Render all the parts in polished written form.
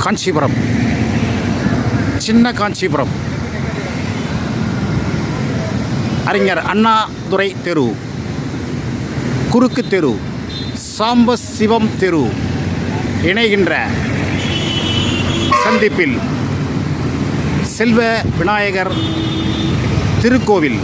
காஞ்சிபுரம், சின்ன காஞ்சிபுரம், அறிஞர் அண்ணாதுரை தெரு, குறுக்கு தெரு, சாம்பசிவம் தெரு இணைகின்ற சந்திப்பில் செல்வ விநாயகர் திருக்கோவில்.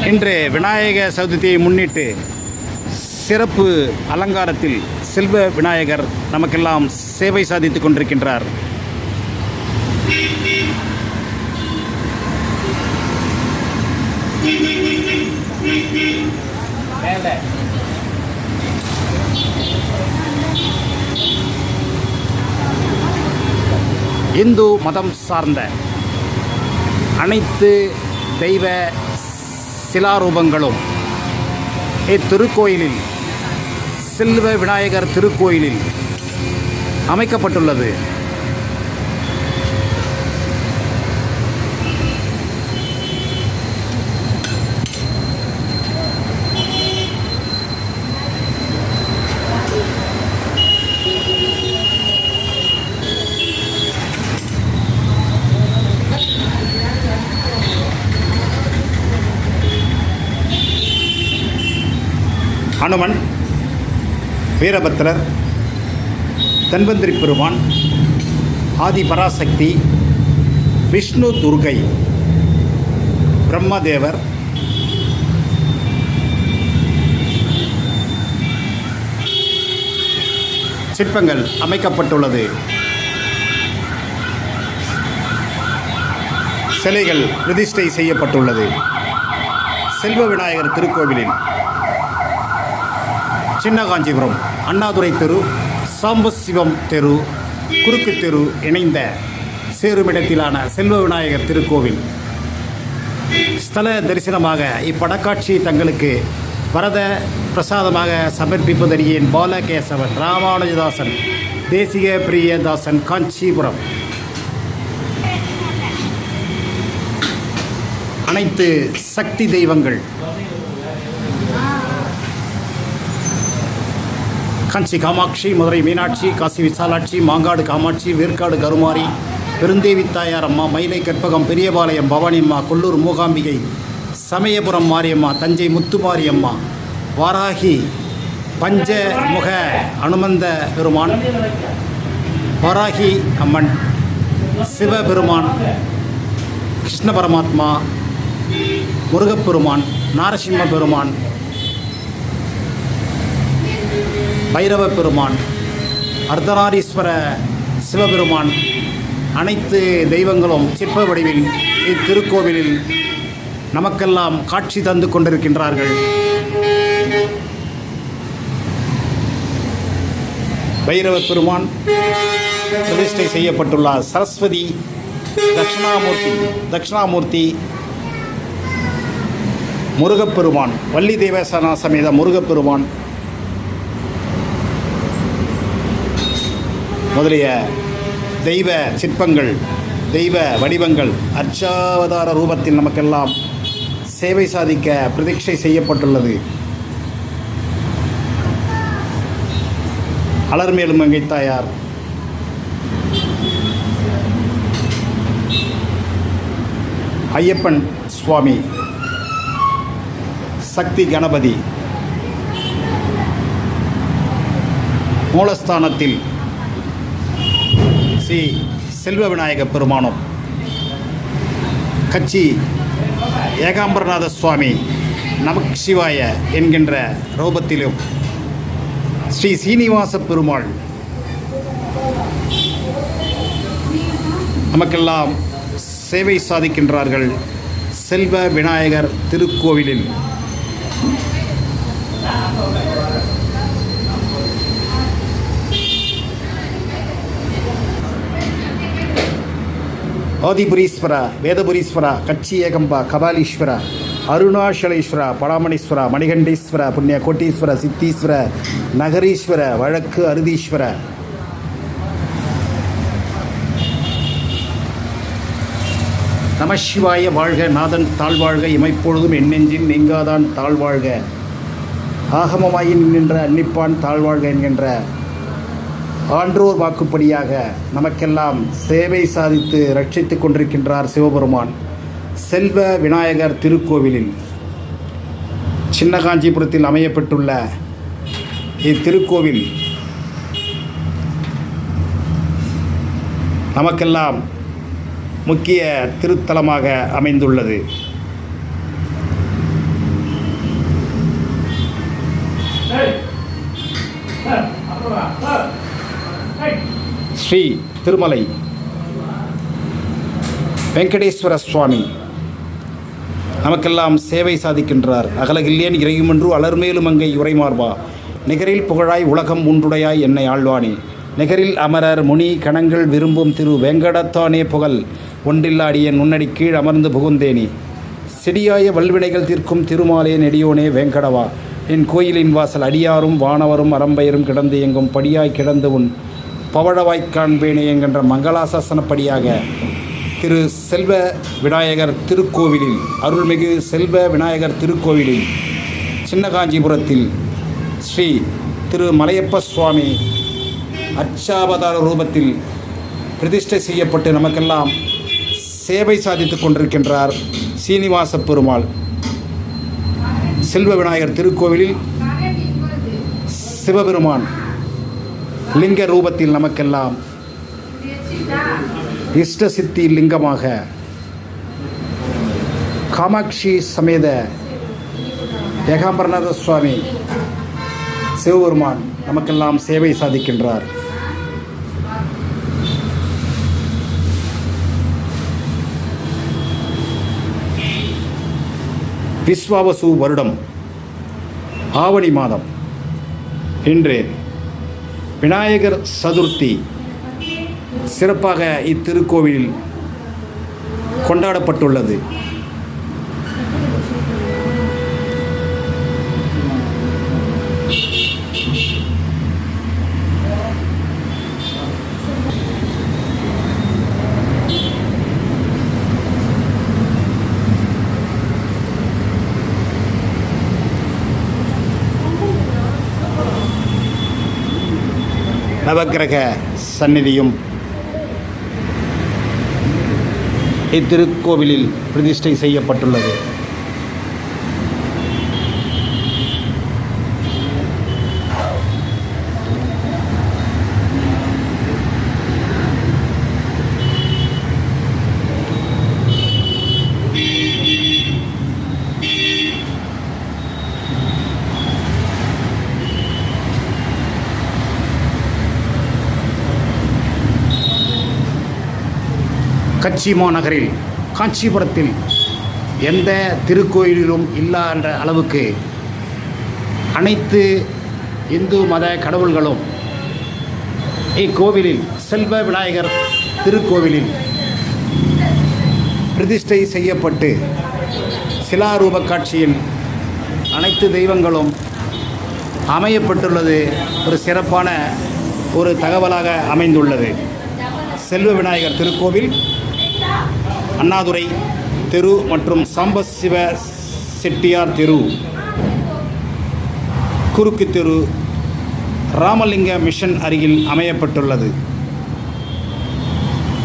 இன்று விநாயக சதுர்த்தியை முன்னிட்டு சிறப்பு அலங்காரத்தில் செல்வ விநாயகர் நமக்கெல்லாம் சேவை சாதித்துக் கொண்டிருக்கின்றார். இந்து மதம் சார்ந்த அனைத்து தெய்வ சிலாரூபங்களும் இத்திருக்கோயிலில், செல்வ விநாயகர் திருக்கோயிலில் அமைக்கப்பட்டுள்ளது. அனுமன், வீரபத்திரர், தன்வந்திரி பெருமான், ஆதி பராசக்தி, விஷ்ணு துர்கை, பிரம்மதேவர், சிற்பங்கள் அமைக்கப்பட்டுள்ளது. சிலைகள் பிரதிஷ்டை செய்யப்பட்டுள்ளது. செல்வ விநாயகர் திருக்கோவிலில் சின்ன காஞ்சிபுரம், அண்ணாதுரை தெரு, சாம்பசிவம் தெரு, குறுக்கு தெரு இணைந்த சேருமிடத்திலான செல்வ விநாயகர் திருக்கோவில் ஸ்தல தரிசனமாக இப்படக்காட்சி தங்களுக்கு வரத பிரசாதமாக சமர்ப்பிப்பதறியேன் பாலகேசவன் ராமானுஜதாசன் தேசிக பிரியதாசன், காஞ்சிபுரம். அனைத்து சக்தி தெய்வங்கள் காஞ்சி காமாட்சி, மதுரை மீனாட்சி, காசி விசாலாட்சி, மாங்காடு காமாட்சி, வேற்காடு கருமாரி, பெருந்தேவி தாயார் அம்மா, மயிலை கற்பகம், பெரியபாளையம் பவானி அம்மா, கொல்லூர் மூகாம்பிகை, சமயபுரம் மாரியம்மா, தஞ்சை முத்துமாரியம்மா, வாராகி, பஞ்சமுக அனுமந்த பெருமான், வாராகி அம்மன், சிவபெருமான், கிருஷ்ண பரமாத்மா, முருகப்பெருமான், நாரசிம்ம பெருமான், பைரவ பெருமான், அர்த்தநாரீஸ்வர சிவபெருமான், அனைத்து தெய்வங்களும் சிற்ப வடிவில் இத்திருக்கோவிலில் நமக்கெல்லாம் காட்சி தந்து கொண்டிருக்கின்றார்கள். பைரவ பெருமான் பிரதிஷ்டை செய்யப்பட்டுள்ளார். சரஸ்வதி, தட்சிணாமூர்த்தி, முருகப்பெருமான், வள்ளி தேவசேனா சமேத முருகப்பெருமான் முதலிய தெய்வ சிற்பங்கள், தெய்வ வடிவங்கள் அர்ச்சாவதார ரூபத்தில் நமக்கெல்லாம் சேவை சாதிக்க பிரதிஷ்டை செய்யப்பட்டுள்ளது. அலர்மேலும் மங்கை தாயார், ஐயப்பன் சுவாமி, சக்தி கணபதி, மூலஸ்தானத்தில் ஸ்ரீ செல்வ விநாயக பெருமானும், கட்சி ஏகாம்பரநாத சுவாமி நமக் சிவாய என்கின்ற ரூபத்திலும் ஸ்ரீ சீனிவாச பெருமாள் நமக்கெல்லாம் சேவை சாதிக்கின்றார்கள். செல்வ விநாயகர் திருக்கோவிலில் ஆதிபுரீஸ்வர, வேதபுரீஸ்வர, கட்சி ஏகம்பா, கபாலீஸ்வர, அருணாச்சலேஸ்வர, பராமணீஸ்வர, மணிகண்டீஸ்வர, புண்ணிய கோட்டீஸ்வர, சித்தீஸ்வர, நகரீஸ்வர, வழக்கு அருதீஸ்வர, நமசிவாய வாழ்க, நாதன் தாழ்வாழ்க, இமைப்பொழுதும் எண்ணெஞ்சில் நீங்காதான் தாழ்வாழ்க, ஆகமமாகி நின்ற அன்னிப்பான் தாழ்வாழ்க என்கின்ற ஆன்றோர் வாக்குப்படியாக நமக்கெல்லாம் சேவை சாதித்து ரட்சித்து கொண்டிருக்கின்றார் சிவபெருமான். செல்வ விநாயகர் திருக்கோவிலில் சின்ன காஞ்சிபுரத்தில் அமையப்பட்டுள்ள இத்திருக்கோவில் நமக்கெல்லாம் முக்கிய திருத்தலமாக அமைந்துள்ளது. ஸ்ரீ திருமலை வெங்கடேஸ்வர சுவாமி நமக்கெல்லாம் சேவை சாதிக்கின்றார். அகலகில்லேன் இறையுமென்று அலர்மேலும் அங்கை உரைமார்பா, நிகரில் புகழாய் உலகம் உண்டுடையாய் என்னை ஆழ்வானே, நிகரில் அமரர் முனி கணங்கள் விரும்பும் திரு வேங்கடத்தானே புகழ் ஒன்றில்லாடிய நுண்ணடி கீழ் அமர்ந்து புகுந்தேனே, செடியாய வல்வினைகள் தீர்க்கும் திருமாலே நெடியோனே வேங்கடவா, என் கோயிலின் வாசல் அடியாரும் வானவரும் அரம்பயரும் கிடந்து எங்கும் படியாய் கிடந்து உன் பவழவாய்க் காண்பேனே என்கின்ற மங்களாசாசனப்படியாக திரு செல்வ விநாயகர் திருக்கோவிலில், அருள்மிகு செல்வ விநாயகர் திருக்கோவிலில் சின்ன காஞ்சிபுரத்தில் ஸ்ரீ திரு மலையப்ப சுவாமி அச்சாவதார ரூபத்தில் பிரதிஷ்டை செய்யப்பட்டு நமக்கெல்லாம் சேவை சாதித்து கொண்டிருக்கின்றார் சீனிவாச பெருமாள். செல்வ விநாயகர் திருக்கோவிலில் சிவபெருமான் லிங்க ரூபத்தில் நமக்கெல்லாம் இஷ்ட சித்தி லிங்கமாக காமாட்சி சமேத ஏகாம்பரநாத சுவாமி சிவபெருமான் நமக்கெல்லாம் சேவை சாதிக்கின்றார். விஸ்வாவசு வருடம் ஆவணி மாதம் இன்று விநாயகர் சதுர்த்தி சிறப்பாக இத்திருக்கோவிலில் கொண்டாடப்பட்டுள்ளது. நவக்கிரக சந்நிதியும் இத்திருக்கோவிலில் பிரதிஷ்டை செய்யப்பட்டுள்ளது. கச்சி மாநகரில் காஞ்சிபுரத்தில் எந்த திருக்கோயிலிலும் இல்லாத அளவுக்கு அனைத்து இந்து மத கடவுள்களும் இக்கோவிலில் செல்வ விநாயகர் திருக்கோவிலில் பிரதிஷ்டை செய்யப்பட்டு சிலாரூப காட்சியில் அனைத்து தெய்வங்களும் அமையப்பட்டுள்ளது. ஒரு சிறப்பான ஒரு தகவலாக அமைந்துள்ளது. செல்வ விநாயகர் திருக்கோவில் அண்ணாதுரை தெரு மற்றும் சாம்பசிவ செட்டியார் தெரு, குறுக்கு தெரு, ராமலிங்க மிஷன் அருகில் அமையப்பட்டுள்ளது.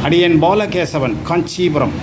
அடியேன் பாலகேசவன், காஞ்சிபுரம்.